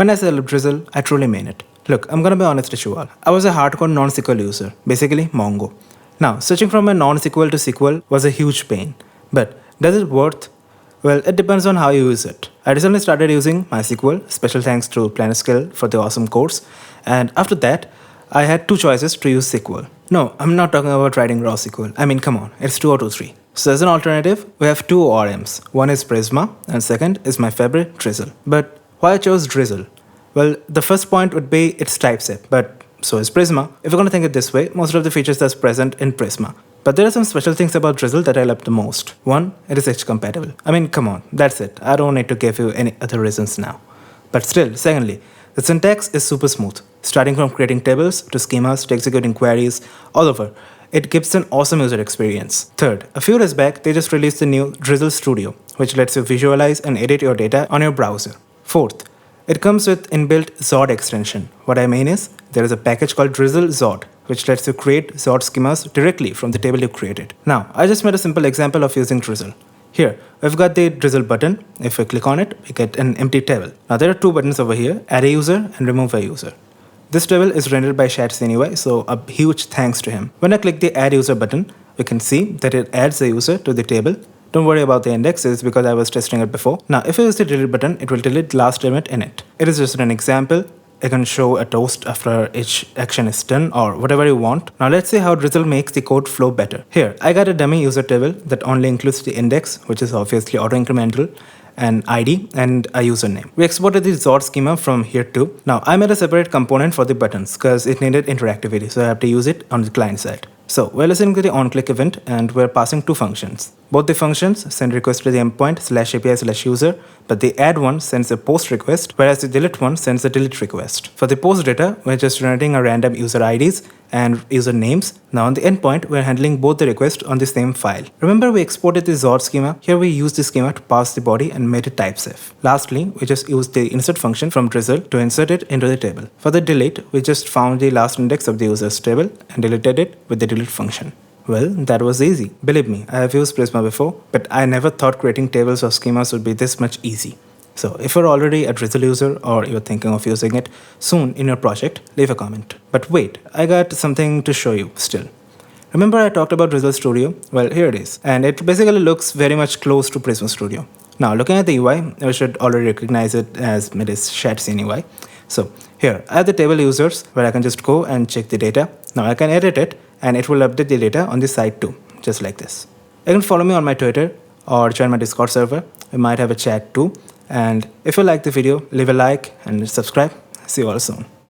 When I say Drizzle, I truly mean it. Look, I'm gonna be honest with you all. I was a hardcore non-SQL user, basically Mongo. Now, switching from a non-SQL to SQL was a huge pain. But does it worth? Well, it depends on how you use it. I recently started using MySQL, special thanks to Planeskill for the awesome course. And after that, I had two choices to use SQL. No, I'm not talking about writing raw SQL. I mean, come on, it's 2023. So as an alternative, we have two ORMs. One is Prisma, and second is my favorite, Drizzle. But why I chose Drizzle? Well, the first point would be its typeset, but so is Prisma. If you're going to think it this way, most of the features that's present in Prisma. But there are some special things about Drizzle that I love the most. One, it is Edge compatible. I mean, come on, that's it. I don't need to give you any other reasons now. But still, secondly, the syntax is super smooth. Starting from creating tables to schemas to executing queries, all over. It gives an awesome user experience. Third, a few days back, they just released the new Drizzle Studio, which lets you visualize and edit your data on your browser. Fourth, it comes with inbuilt Zod extension. What I mean is, there is a package called Drizzle Zod, which lets you create Zod schemas directly from the table you created. Now, I just made a simple example of using Drizzle. Here, we've got the Drizzle button. If we click on it, we get an empty table. Now, there are two buttons over here, Add a User and Remove a User. This table is rendered by Shats anyway, so a huge thanks to him. When I click the Add User button, we can see that it adds the user to the table. Don't worry about the indexes because I was testing it before. Now, if I use the delete button, it will delete the last element in it. It is just an example. I can show a toast after each action is done or whatever you want. Now let's see how Drizzle makes the code flow better. Here, I got a dummy user table that only includes the index, which is obviously auto-incremental, an ID, and a username. We exported the Zod schema from here too. Now, I made a separate component for the buttons because it needed interactivity, so I have to use it on the client side. So we're listening to the onClick event and we're passing two functions. Both the functions send request to the endpoint /API/user, but the add one sends a post request, whereas the delete one sends a delete request. For the post data, we're just generating a random user IDs and user names. Now on the endpoint, we're handling both the request on the same file. Remember we exported the Zod schema? Here we used the schema to pass the body and made it type-safe. Lastly, we just used the insert function from Drizzle to insert it into the table. For the delete, we just found the last index of the user's table and deleted it with the delete function. Well, that was easy. Believe me, I have used Prisma before, but I never thought creating tables or schemas would be this much easy. So if you're already a Drizzle user or you're thinking of using it soon in your project, leave a comment. But wait, I got something to show you still. Remember I talked about Drizzle Studio? Well, here it is. And it basically looks very much close to Prisma Studio. Now, looking at the UI, you should already recognize it as it is Shats UI. So here, I have the table users where I can just go and check the data. Now I can edit it and it will update the data on the site too, just like this. You can follow me on my Twitter or join my Discord server. We might have a chat too. And if you like the video, leave a like and subscribe. See you all soon.